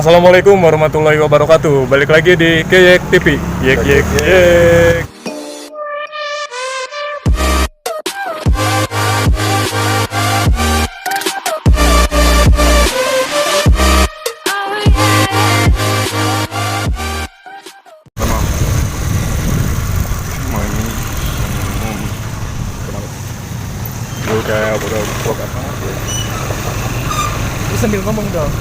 Assalamualaikum warahmatullahi wabarakatuh. Balik lagi di Keyek TV. Yek yek yek. Lu kayak vlog apa? Lu sambil ngomong dong.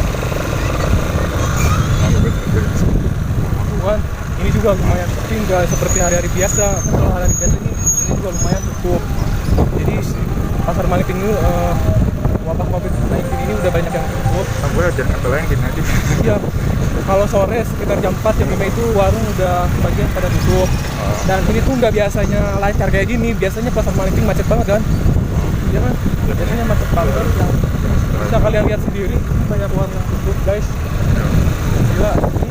Tuhan, ini juga lumayan sepi, nggak seperti hari-hari biasa. Kan kalau hari-hari biasa ini juga lumayan tutup. Jadi pasar Maliping ini wabah COVID-19 ini udah banyak yang tutup. Gue jangan kata lain gini aja. Iya, kalau sore sekitar jam 4, jam 5 itu warung udah sebagian pada tutup. Dan ini tuh nggak biasanya lancar kayak gini. Biasanya pasar Maliping macet banget kan? Iya kan? Biasanya macet banget. Bisa kalian lihat sendiri, ini banyak warung yang tutup, guys. Gila, ini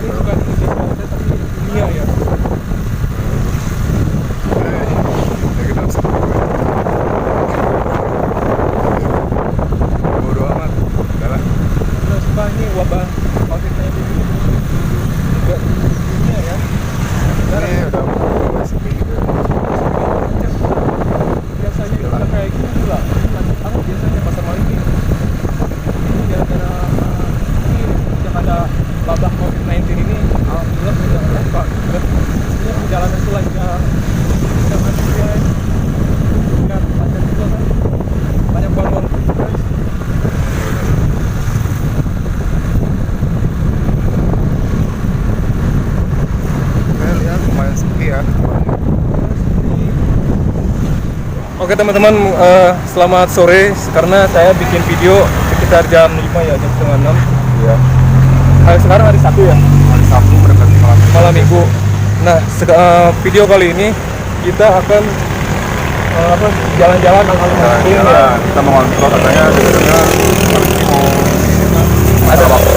bukan Indonesia tapi dunia ya. Bodo amat. Udah. Terus Pak, ini wabah COVID-19 juga dunia ya. Ini udah mulai sepi gitu. Biasanya kalau kayak gini juga lanjut banget biasanya pasar Maliping. Ini gara-gara ini sejak ada wabah COVID-19 ini, alhamdulillah sudah buka. Sebenarnya perjalanan itu lancar. Sudah masuk ya. Lihat lancar juga kan. Banyak warung guys. Lihat lumayan sepi ya. Oke teman-teman, selamat sore. Karena saya bikin video sekitar jam 5 ya, jam setengah 6. Iya. Sekarang hari Sabtu ya. Hari Sabtu mendekati malam Minggu. Nah, video kali ini kita akan jalan-jalan ya. Kita mau ngontrol katanya sebenarnya ada waktu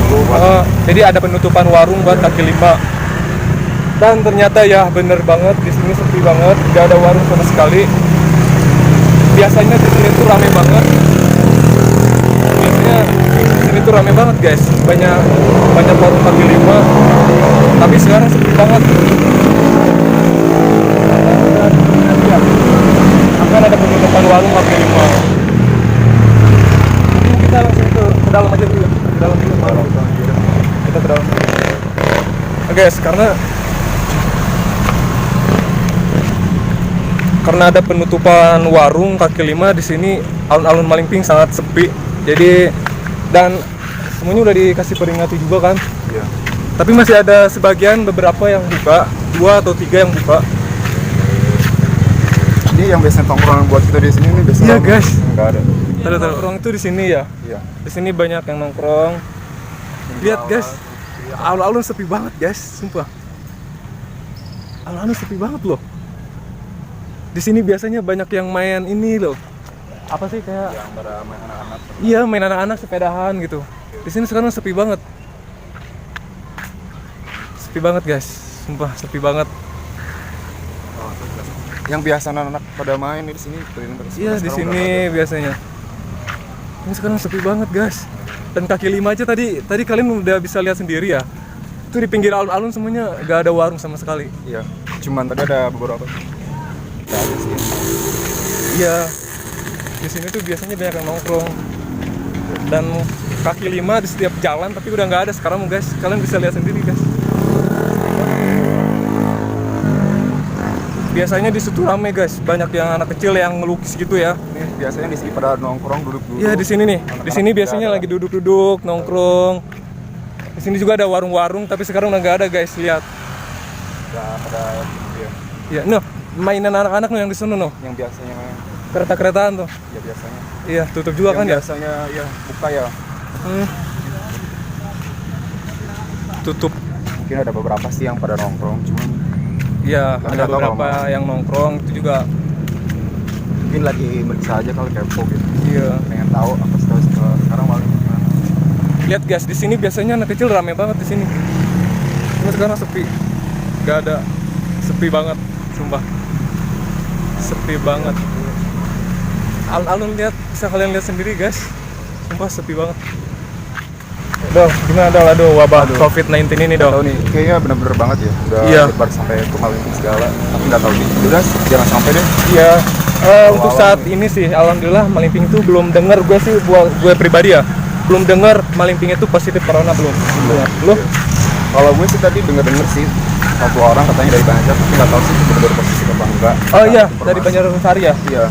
dulu. Jadi ada penutupan warung buat kaki lima. Dan ternyata ya bener banget, di sini sepi banget, nggak ada warung sama sekali. Biasanya di sini tuh rame banget. Biasanya di sini tuh rame banget guys, banyak warung kaki lima. Tapi sekarang sepi banget. Dan ya, akan ada penutupan warung kaki lima. Mungkin kita langsung ke dalam aja dulu. Ke dalam dulu. Kita ke dalam. Oke, guys, karena ada penutupan warung kaki lima di sini, alun-alun Maliping sangat sepi. Jadi dan semuanya udah dikasih peringati juga kan? Iya. Tapi masih ada sebagian beberapa yang buka, 2 atau 3 yang buka. Jadi yang biasanya tongkrongan buat kita di sini ini biasanya Iya guys. nggak ada. Nongkrong itu di sini ya. Iya. Di sini banyak yang nongkrong. Lihat guys, alun-alun sepi banget guys, sumpah. Alun-alun sepi banget loh. Di sini biasanya banyak yang main ini loh. Apa sih kayak? Yang pada main anak-anak. Iya, main anak-anak sepedahan gitu. Di sini sekarang sepi banget. Sepi banget guys, sumpah sepi banget. Yang biasa anak-anak pada main di sini. Iya di sini biasanya. Ini sekarang sepi banget guys. Dan kaki lima aja tadi kalian udah bisa lihat sendiri ya. Itu di pinggir alun-alun semuanya gak ada warung sama sekali. Iya. Cuman tadi ada beberapa. Iya. Di sini tuh biasanya banyak yang nongkrong. Dan kaki lima di setiap jalan tapi udah nggak ada sekarang guys. Kalian bisa lihat sendiri guys. Biasanya di situ rame guys. Banyak yang anak kecil yang ngelukis gitu ya. Ini biasanya di sini pada nongkrong duduk-duduk. Iya di sini nih. Di sini biasanya lagi duduk-duduk nongkrong. Di sini juga ada warung-warung tapi sekarang udah nggak ada guys. Lihat. Nggak pada ya. Iya, noh, mainan anak-anak yang di sana noh. Yang biasanya main. Kereta-keretaan tuh. Ya biasanya. Iya, tutup juga Yang kan ya. biasanya ya buka ya. Tutup. Mungkin ada beberapa sih yang pada nongkrong, cuman Iya, ada nggak tahu beberapa kalau yang nongkrong itu juga. mungkin lagi meriksa aja kalau kepo gitu. Iya. Pengen tahu apa sekarang malam gimana. Lihat guys, di sini biasanya anak kecil rame banget di sini. Cuma sekarang sepi. Gak ada. Sepi banget, sumpah. Sepi banget. Alun-alun lihat, bisa kalian lihat sendiri guys. Sumpah sepi banget. Dol, gimana Dol? Aduh, wabah COVID-19 ini Nggak tahu Dol. nih, kayaknya benar-benar banget ya. Udah Iya. lebar sampai ke Malingping segala. Tapi nggak tahu nih. Udah, jangan sampai deh. Iya. Untuk saat ini sih, alhamdulillah Malingping itu belum dengar gue sih, buat gue pribadi ya, belum dengar Malingping itu positif corona belum. Lu? Kalau gue sih tadi denger sih satu orang katanya dari Banjar, tapi nggak tahu sih itu benar-benar positif apa enggak. Oh iya, Informasi. dari Banjarnegara ya. Iya.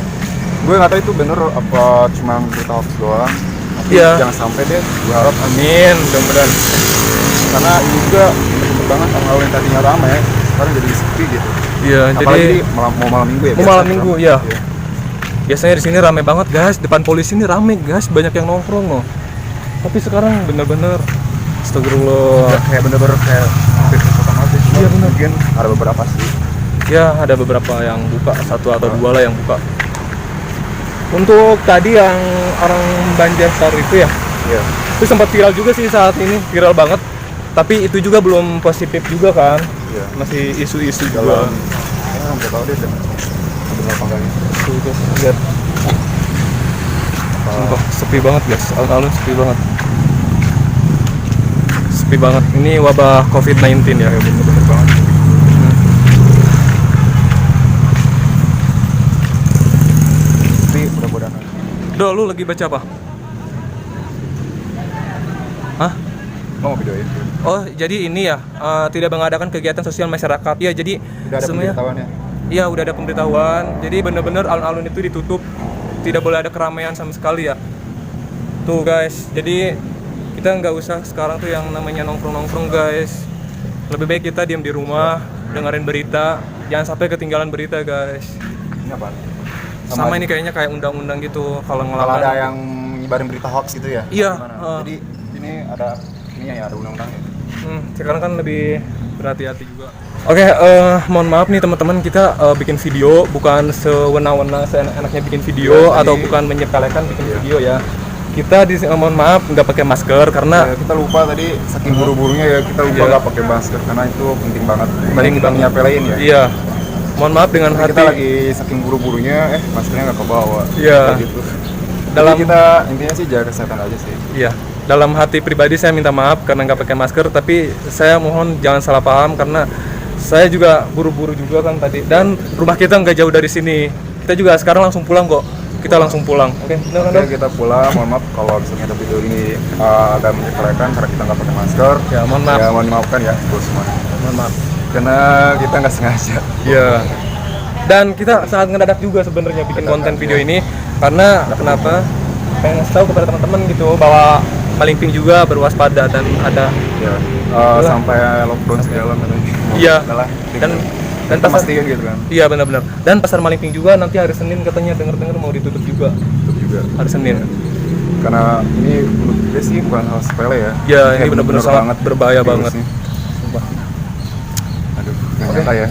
Gue nggak tahu itu bener apa cuma berita hoax doang. Tapi Iya. jangan sampai deh. Gue harap Amin, mudah-mudahan. karena ini juga cepet banget hal yang tadinya ramai sekarang jadi sepi gitu. Iya, Apalagi jadi mau malam minggu ya. mau biasa malam minggu, ramai. ya. Biasanya di sini rame banget guys, depan polisi ini rame guys, banyak yang nongkrong loh. Tapi sekarang bener-bener, astagfirullah. Ya, kayak bener-bener kayak hampir pertama sih. Cuma Iya, bener. Mungkin ada beberapa sih. Ya ada beberapa yang buka, satu atau dua lah yang buka. Untuk tadi yang orang Banjar itu ya, Iya. itu sempat viral juga sih saat ini, viral banget. Tapi itu juga belum positif juga kan, Iya. masih isu-isu Dalam juga. ya nggak tahu deh bener apa enggaknya. Tuh, lihat. Sumpah, sepi banget guys, alun-alun sepi banget. Sepi banget, ini wabah COVID-19 ya. Bener banget. Tapi mudah-mudahan. Do, lu lagi baca apa? Hah? Lo mau videoin? Oh, jadi ini ya, tidak mengadakan kegiatan sosial masyarakat. Ya, jadi Udah ada semuanya. pemberitahuannya. Iya, udah ada pemberitahuan. Jadi bener-bener alun-alun itu ditutup. Tidak boleh ada keramaian sama sekali ya. Tuh guys, jadi kita nggak usah sekarang tuh yang namanya nongkrong-nongkrong guys. Lebih baik kita diam di rumah, dengerin berita. Jangan sampai ketinggalan berita guys. Ini apa? Sama ini kayaknya kayak undang-undang gitu kalau Kalau ngelanggar. ada yang nyebarin berita hoax gitu ya? Iya, Gimana? Jadi ini ada ininya ya, ada undang-undangnya. Sekarang kan lebih berhati-hati juga. Oke, mohon maaf nih teman-teman, kita bikin video bukan sewenang-wenang seenaknya bikin video Ya, atau tadi- bukan menyepelekan bikin Iya. video ya. Kita mohon maaf nggak pakai masker karena Ya, kita lupa tadi saking buru-burunya ya kita lupa Iya. nggak pakai masker karena itu penting banget. Tadi Penting kita banget. nyapelain ya. Iya. Mohon maaf dengan Tapi hati. kita lagi saking buru-burunya, maskernya nggak kebawa. Iya. Kayak gitu. Dalam- Jadi kita intinya sih jaga kesehatan aja sih. Iya. Dalam hati pribadi saya minta maaf karena nggak pakai masker, tapi saya mohon jangan salah paham karena saya juga buru-buru juga kan tadi. Dan rumah kita nggak jauh dari sini. Kita juga sekarang langsung pulang kok. Kita langsung pulang. Oke, benar kan, Dok? Oke, kita pulang. Mohon maaf kalau misalnya ada video ini agak menyepelekan karena kita nggak pakai masker. Ya, mohon maaf. Ya, mohon dimaafkan ya, bos semua. Mohon maaf. Karena kita nggak sengaja. Iya. Dan kita sangat ngedadak juga sebenarnya bikin Mendadak, konten video ya. ini karena kenapa? Pengen ngasih tahu kepada teman-teman gitu bahwa Malingping juga berwaspada dan ada Ya, sampai lockdown segala katanya. Iya. Adalah. Dan kita pasar mastiin gitu kan. iya benar-benar. Dan pasar Malingping juga nanti hari Senin katanya dengar-dengar mau ditutup juga Itu juga. hari Senin. Karena ini menurut gue sih bukan hal sepele ya. Ya, Kayak ini benar-benar sangat berbahaya banget. virusnya. Sumpah. Aduh, nggak nyangka ya.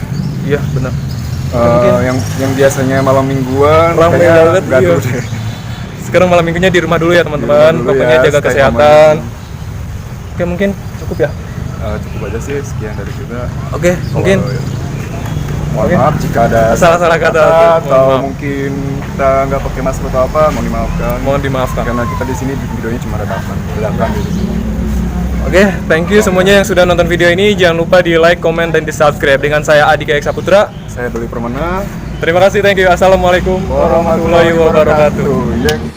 Iya, benar. Yang biasanya malam mingguan Ramai kayaknya banget, gaduh iya. deh. Sekarang malam minggunya di rumah dulu ya, teman-teman. Di rumah dulu Pokoknya ya, jaga stay kesehatan. Oke, mungkin cukup ya. Cukup aja sih, sekian dari kita. Oke, mungkin Mohon Oke. maaf jika ada Salah-salah kata, oke, mohon atau maaf. mungkin kita nggak pakai masker atau apa, mohon dimaafkan. mohon dimaafkan. Karena kita di sini videonya cuma dadakan gitu. Oke, thank you semuanya yang sudah nonton video ini. Jangan lupa di like, comment, dan di subscribe. Dengan saya Adika Eksa Putra. Saya Doli Permana. Terima kasih, thank you. Assalamualaikum warahmatullahi wabarakatuh. Yeah.